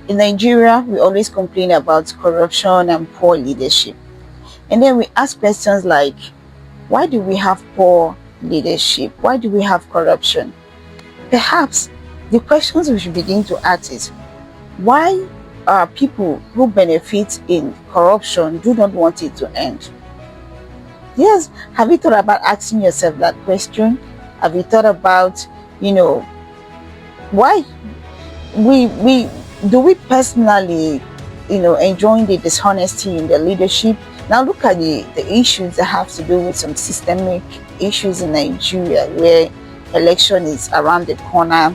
In Nigeria, we always complain about corruption and poor leadership. And then we ask questions like, why do we have poor leadership? Why do we have corruption? Perhaps the questions we should begin to ask is, why are people who benefit in corruption do not want it to end? Yes, have you thought about asking yourself that question? Have you thought about, why we do we personally, enjoying the dishonesty in the leadership? Now look at the issues that have to do with some systemic issues in Nigeria, where election is around the corner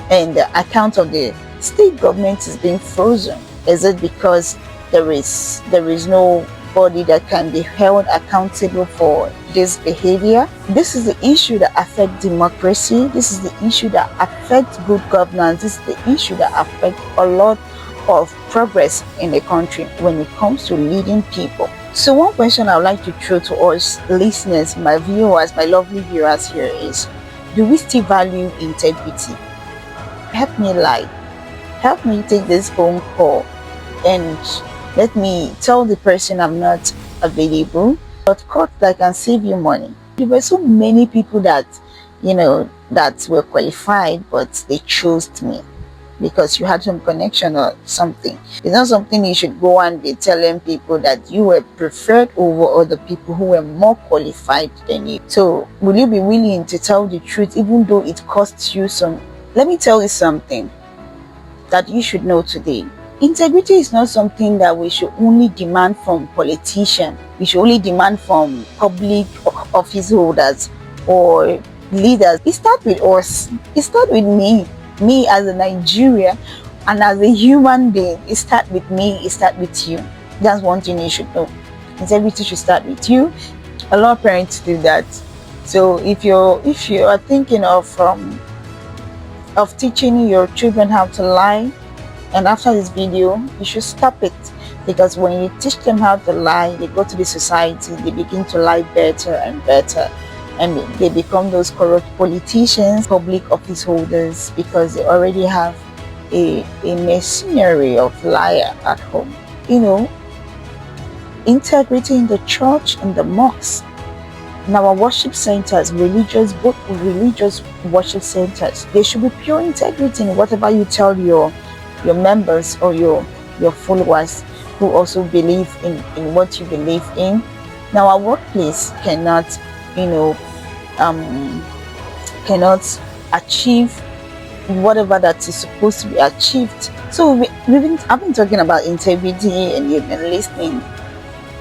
and the account of the state government is being frozen. Is it because there is nobody that can be held accountable for this behavior? This is the issue that affects democracy. This is the issue that affects good governance. This is the issue that affects a lot of progress in the country when it comes to leading people. So one question I would like to throw to us listeners, my viewers, my lovely viewers here is, do we still value integrity? Help me help me take this phone call and let me tell the person I'm not available. Shortcut that can save you money. There were so many people that that were qualified, but they chose me because you had some connection or something. It's not something you should go and be telling people that you were preferred over other people who were more qualified than you. So will you be willing to tell the truth even though it costs you some? Let me tell you something that you should know today. Integrity is not something that we should only demand from politicians. We should only demand from public office holders or leaders. It starts with us. It starts with me as a Nigerian and as a human being. It starts with me. It starts with you. That's one thing you should know. Integrity should start with you. A lot of parents do that. So if you are thinking of teaching your children how to lie, and after this video you should stop it, because when you teach them how to lie, they go to the society, they begin to lie better and better, and they become those corrupt politicians, public office holders, because they already have a machinery of liar at home. Integrity in the church and the mosque, in our worship centers, both religious worship centers, there should be pure integrity in whatever you tell your members or your followers who also believe in what you believe in. Now our workplace cannot achieve whatever that is supposed to be achieved. So I've been talking about integrity and you've been listening,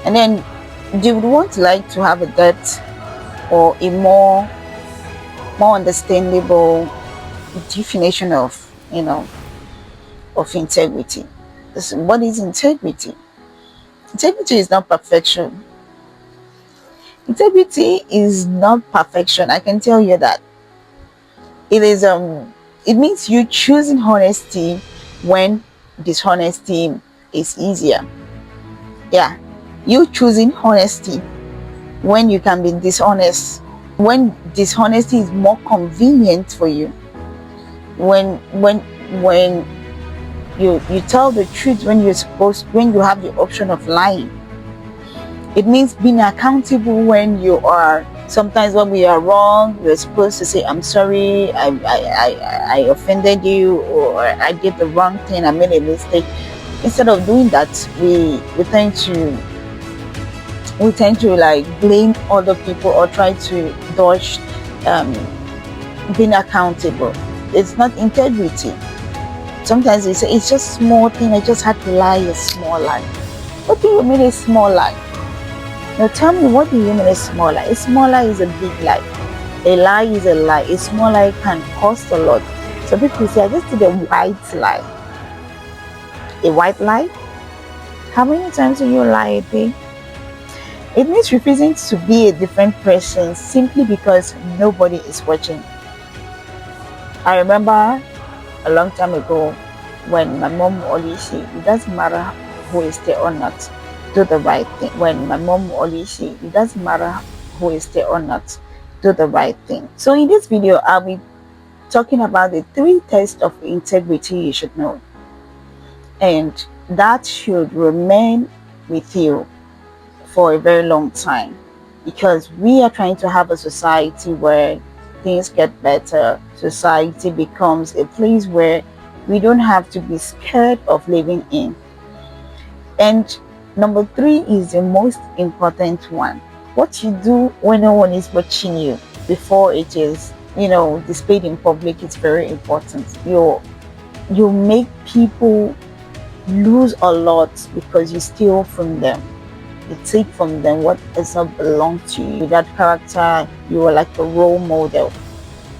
and then you would want to have a depth or a more understandable definition of integrity. What is integrity? Integrity is not perfection. Integrity is not perfection. I can tell you that. It is it means you choosing honesty when dishonesty is easier. Yeah, you choosing honesty when you can be dishonest, when dishonesty is more convenient for you, when you tell the truth when you have the option of lying. It means being accountable when sometimes when we are wrong, we're supposed to say, I'm sorry, I offended you, or I did the wrong thing, I made a mistake. Instead of doing that, we tend to blame other people or try to dodge being accountable. It's not integrity. Sometimes we say, it's just small thing, I just had to lie a small lie. What do you mean a small lie? Now tell me, what do you mean a small lie? A small lie is a big lie. A lie is a lie. A small lie can cost a lot. So people say, I just did a white lie. A white lie? How many times do you lie a day? It means refusing to be a different person simply because nobody is watching. I remember a long time ago when my mom always said, it doesn't matter who is there or not, do the right thing. When my mom always said, it doesn't matter who is there or not, do the right thing. So in this video, I'll be talking about the 3 tests of integrity you should know. and that should remain with you for a very long time, because we are trying to have a society where things get better. Society becomes a place where we don't have to be scared of living in. And number three is the most important one. What you do when no one is watching you before it is, displayed in public is very important. You make people lose a lot because you steal from them. You take from them what does not belong to you. With that character, you are like a role model.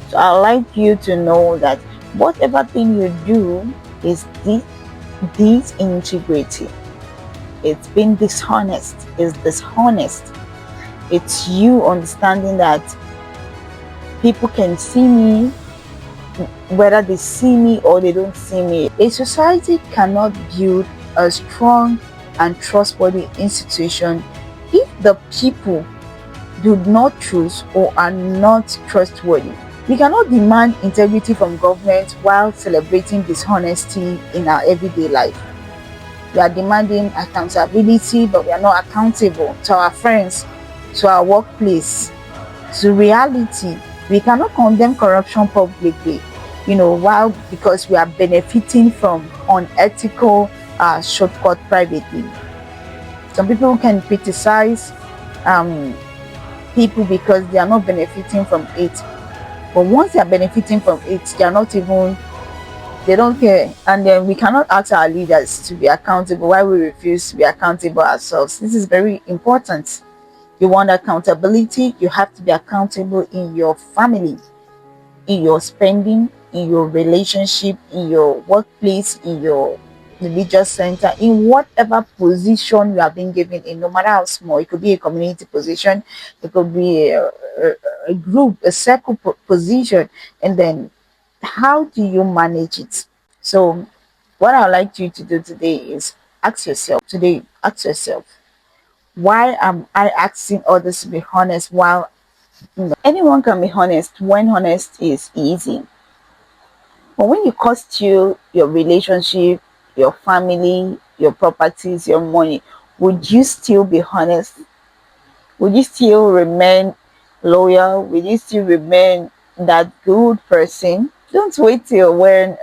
So I like you to know that whatever thing you do is disintegrity. It's being dishonest. It's dishonest. It's you understanding that people can see me, whether they see me or they don't see me. A society cannot build a strong and trustworthy institution if the people do not choose or are not trustworthy. We cannot demand integrity from government while celebrating dishonesty in our everyday life. We are demanding accountability, but we are not accountable to our friends, to our workplace, to reality. We cannot condemn corruption publicly, while because we are benefiting from unethical shortcut privately. Some people can criticize um, people because they are not benefiting from it. But once they are benefiting from it, they don't care. And then we cannot ask our leaders to be accountable while we refuse to be accountable ourselves. This is very important. You want accountability, you have to be accountable in your family, in your spending, in your relationship, in your workplace, in your religious center, in whatever position you have been given in, no matter how small. It could be a community position, it could be a group, a circle position, and then how do you manage it? So, what I'd like you to do today is ask yourself, why am I asking others to be honest while anyone can be honest when honest is easy? But when it costs you your relationship, your family, your properties, your money, would you still be honest? Would you still remain loyal? Will you still remain that good person? Don't wait till when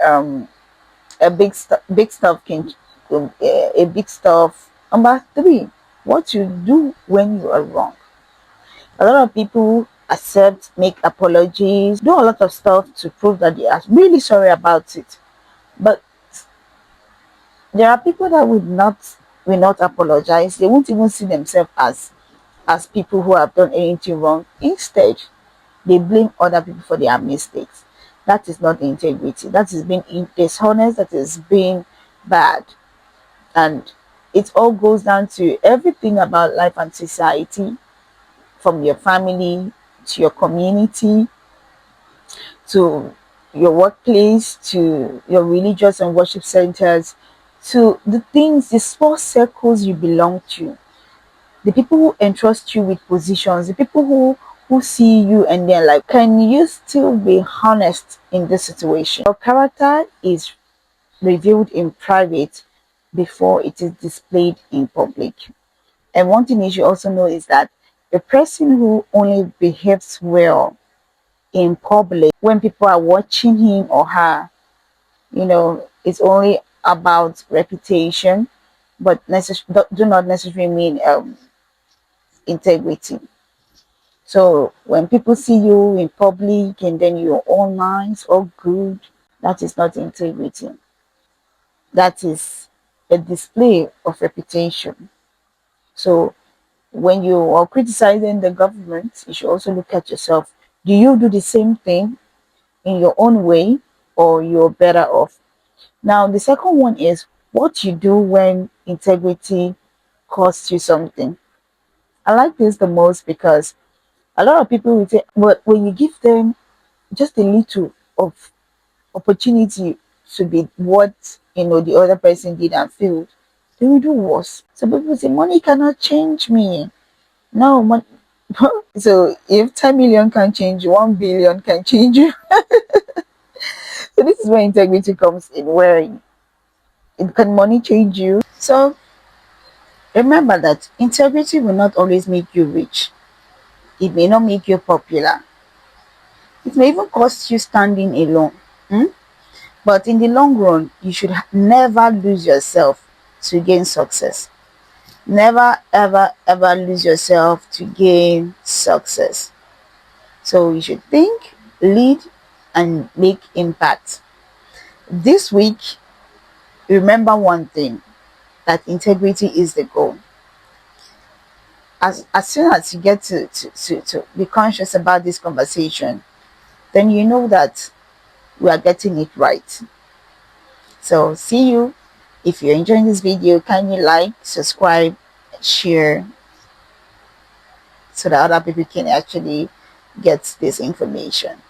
a big stuff can a big stuff. Number three, what you do when you are wrong. A lot of people accept, make apologies, do a lot of stuff to prove that they are really sorry about it. But there are people that will not apologize. They won't even see themselves as people who have done anything wrong. Instead, they blame other people for their mistakes. That is not integrity. That is being dishonest. That is being bad. And it all goes down to everything about life and society, from your family to your community to your workplace to your religious and worship centers to the small circles you belong to, the people who entrust you with positions, the people who see you and they're like, can you still be honest in this situation? Your character is revealed in private before it is displayed in public. And one thing you should also know is that a person who only behaves well in public when people are watching him or her, it's only about reputation, but do not necessarily mean integrity. So when people see you in public and then you're all nice, all good, that is not integrity. That is a display of reputation. So when you are criticizing the government, you should also look at yourself. Do you do the same thing in your own way, or you're better off? Now, the second one is what you do when integrity costs you something. I like this the most because a lot of people will say, but when you give them just a little of opportunity to be what the other person did and failed, they will do worse. So people say, money cannot change me. No, so if 10 million can change you, 1 billion can change you. So this is where integrity comes in, where Can money change you? So remember that integrity will not always make you rich. It may not make you popular. It may even cost you standing alone. Hmm? But in the long run, you should never lose yourself to gain success. Never, ever, ever lose yourself to gain success. So you should think, lead, and make impact. This week, remember one thing, that integrity is the goal. As soon as you get to be conscious about this conversation, then you know that we are getting it right. So see you. If you're enjoying this video, kindly like, subscribe, share, so that other people can actually get this information.